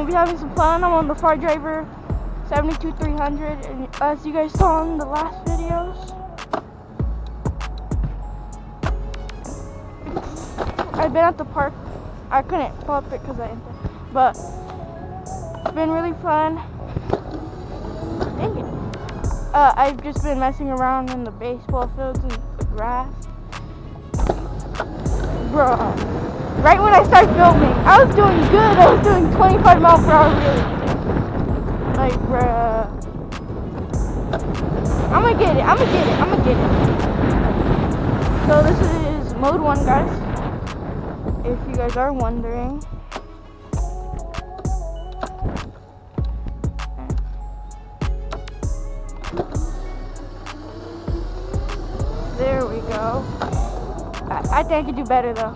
be having some fun. I'm on the Far Driver 72300, and as you guys saw in the last videos, I've been at the park. I couldn't pop it because but it's been really fun. Dang it. I've just been messing around in the baseball fields and the grass. Bruh. Right when I started filming, I was doing good. I was doing 25 miles per hour really. Like, bruh. I'm gonna get it. So this is mode 1, guys. If you guys are wondering. There we go. I think I could do better though.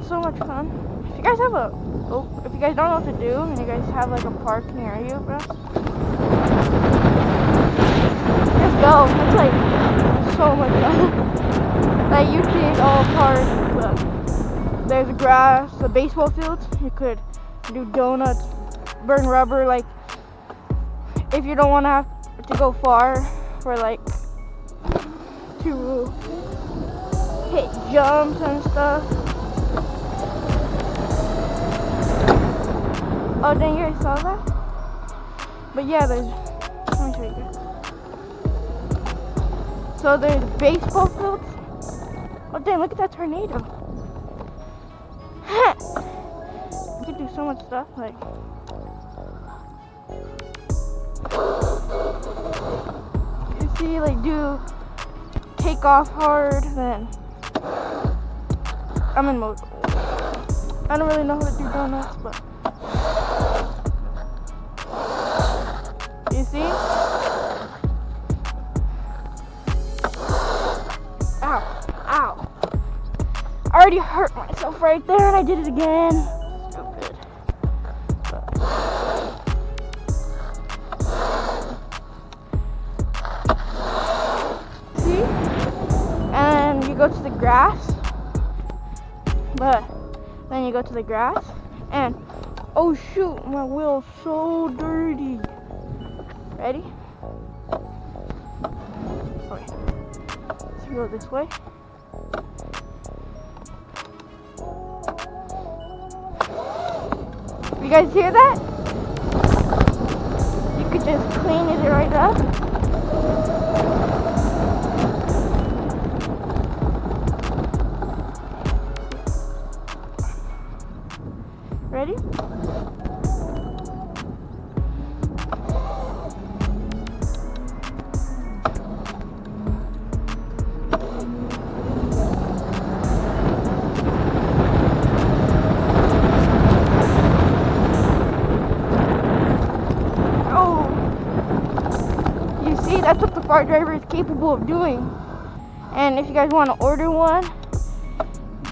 So much fun. If you guys have if you guys don't know what to do and you guys have like a park near you, bro, just go. It's like so much fun. Like you see it all apart. There's grass, the baseball fields. You could do donuts, burn rubber. Like if you don't want to have to go far for like to hit jumps and stuff. Oh, dang, you guys saw that? But yeah, let me show you guys. So there's baseball fields. Oh, dang, look at that tornado. You can do so much stuff, like. You see, like, take off hard, then. I'm in mode. I don't really know how to do donuts, but. You see? Ow, ow. I already hurt myself right there and I did it again. Stupid. See? And you go to the grass. But then you go to the grass and oh shoot, my wheel's so dirty. Ready? Okay. Let's go this way. You guys hear that? You could just clean it right up. Ready? That's what the Far Driver is capable of doing. And if you guys want to order one,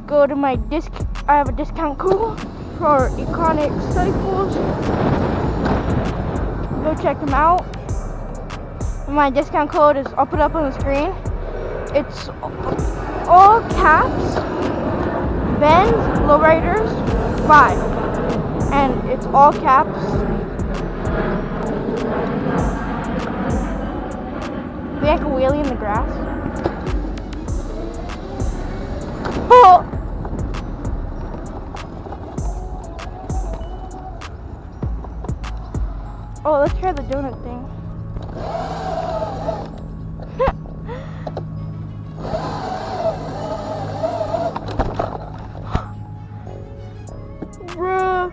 go to my I have a discount code for Iconic Cycles. Go check them out. My discount code is, I'll put it up on the screen. It's all caps, Benz Lowriders 5. And it's all caps. Like a wheelie in the grass. Oh! Oh, let's try the donut thing. Bruh.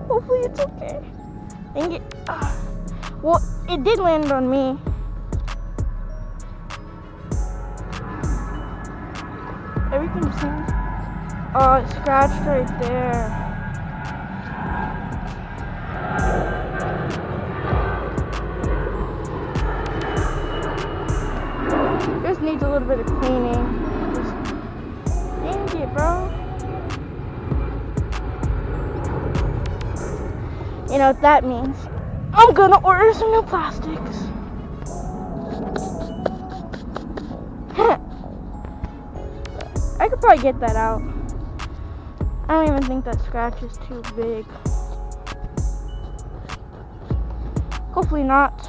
Hopefully it's okay. Dang it. Well, it did land on me. Everything seems... Oh, it scratched right there. This needs a little bit of cleaning. Dang it, bro. You know what that means. I'm gonna order some new plastics. I could probably get that out. I don't even think that scratch is too big. Hopefully not.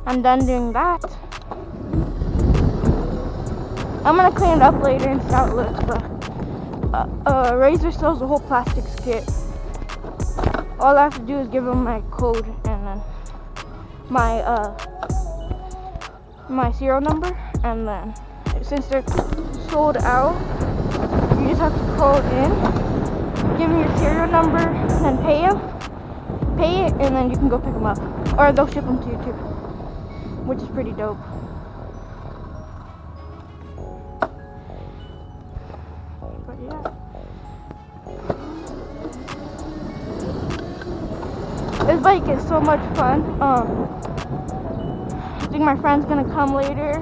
I'm done doing that. I'm gonna clean it up later and see how it looks, but Razor sells the whole plastics kit. All I have to do is give them my code and then my serial number, and then since they're sold out, you just have to call in, give them your serial number, and then pay it, and then you can go pick them up, or they'll ship them to you too, which is pretty dope. But yeah, this bike is so much fun. I think my friend's gonna come later.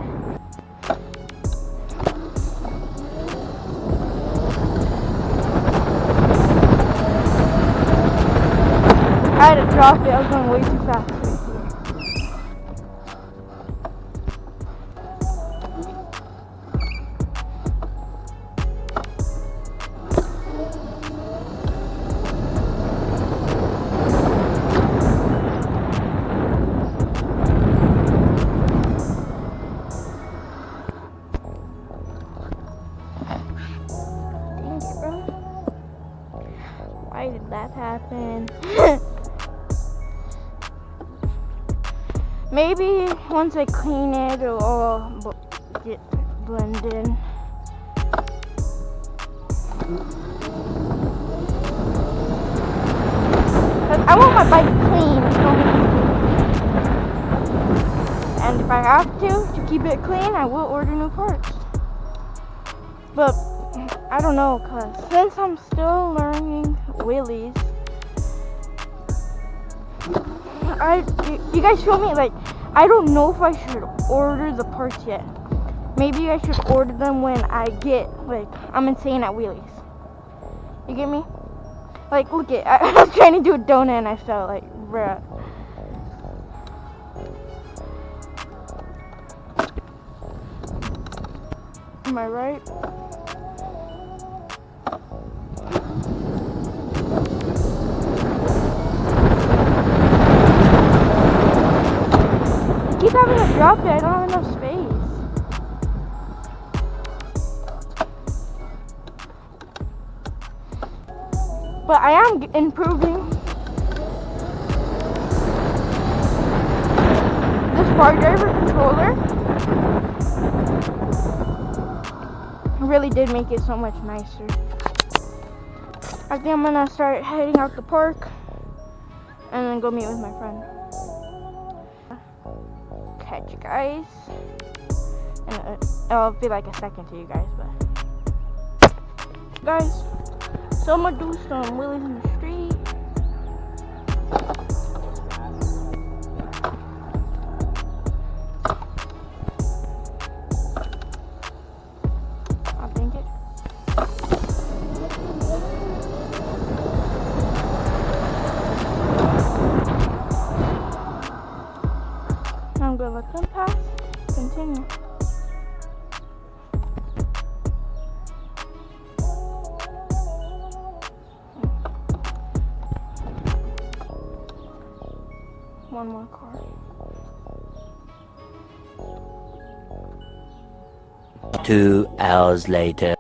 I had to drop it, I was going way too fast right here. Dang it, bro. Why did that happen? Maybe once I clean it, it'll all get blended. I want my bike clean, and if I have to keep it clean, I will order new parts. But I don't know, cause since I'm still learning wheelies, you guys feel me? Like, I don't know if I should order the parts yet. Maybe I should order them when I get, like, I'm insane at wheelies. You get me? Like, look it, I was trying to do a donut and I fell, like, bruh. Am I right? I keep having to drop it, I don't have enough space. But I am improving. This bar driver controller really did make it so much nicer. I think I'm gonna start heading out the park and then go meet with my friend. Catch you guys, and it'll be like a second to you guys, but guys, so I'm gonna do some wheelies in the street. I think it. I'm gonna let them pass. Continue. One more car. Two hours later.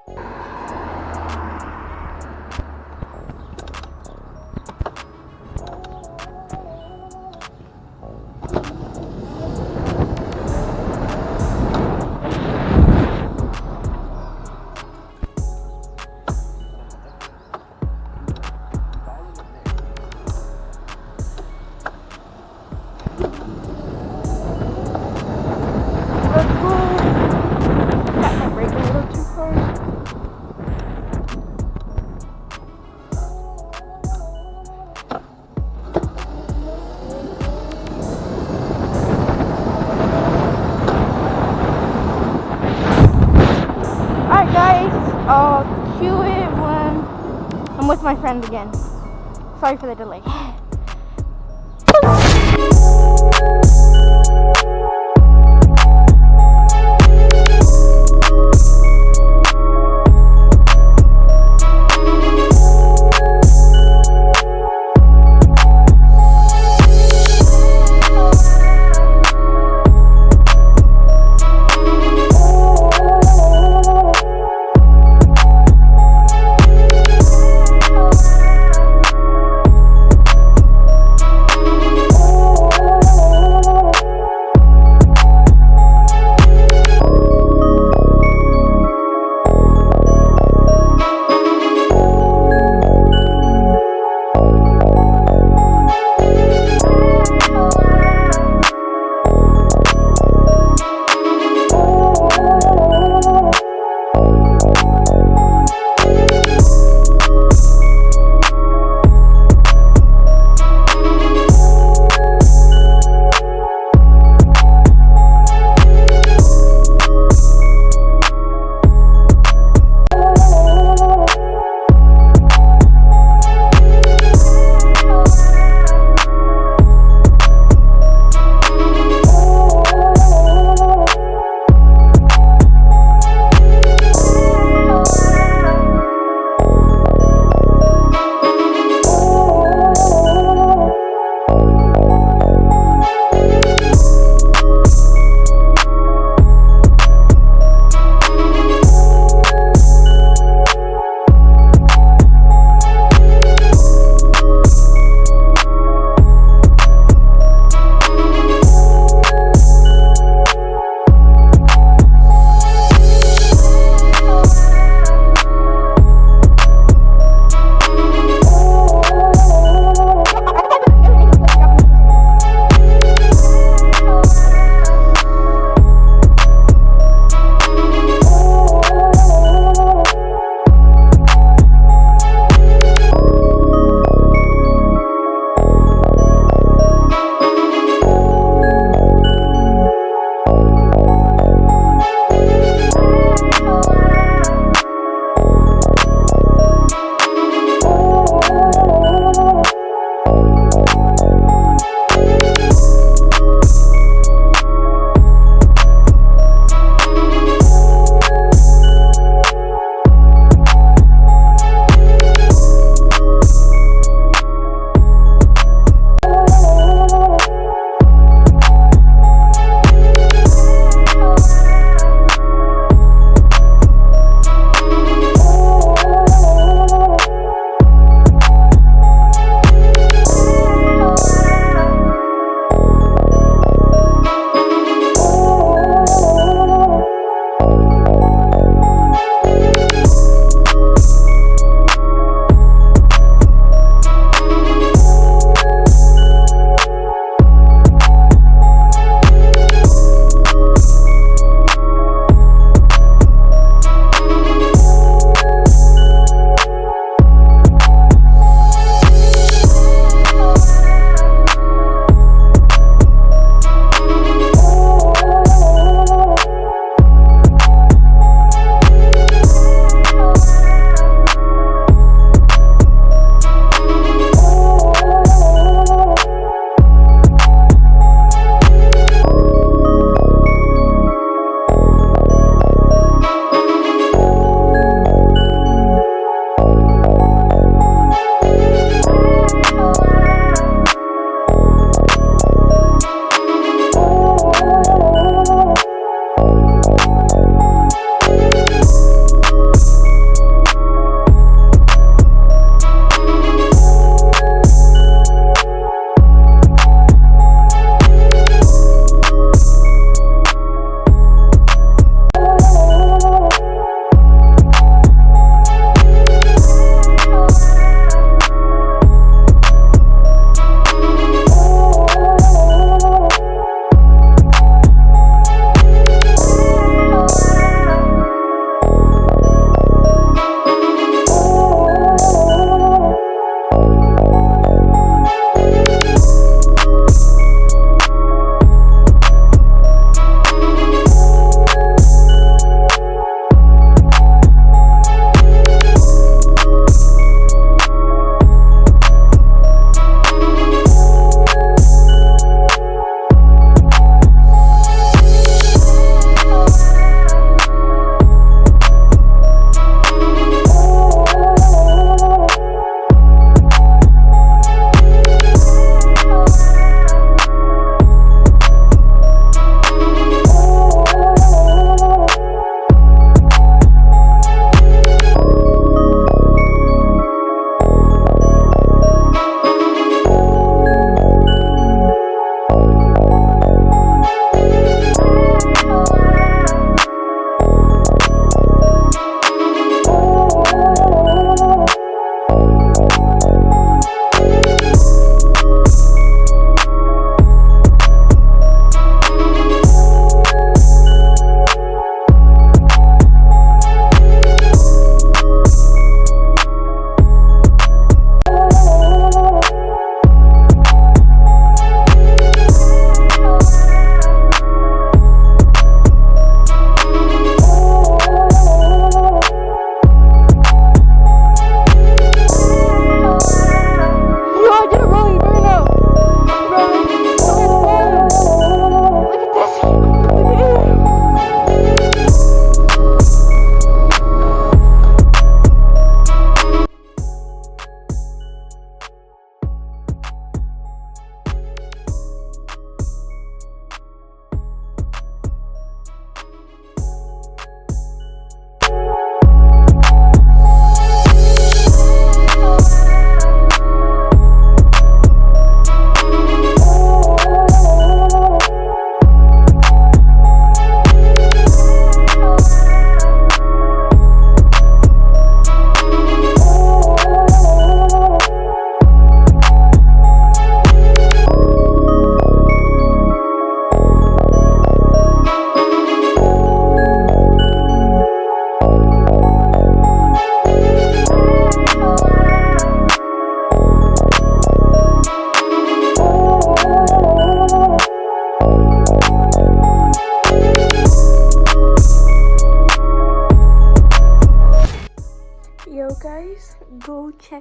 I'll cue it when I'm with my friend again. Sorry for the delay.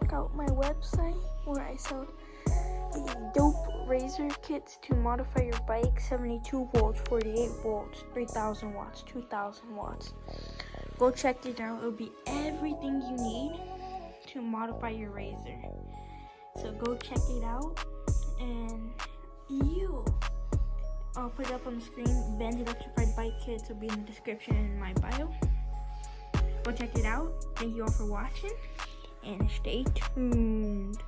check out my website where I sell the dope razor kits to modify your bike. 72 volts, 48 volts, 3000 watts, 2000 watts. Go check it out. It'll be everything you need to modify your razor. So go check it out, and I'll put it up on the screen. Ben's Electrified Bike Kits will be in the description and in my bio. Go check it out. Thank you all for watching, and stay tuned.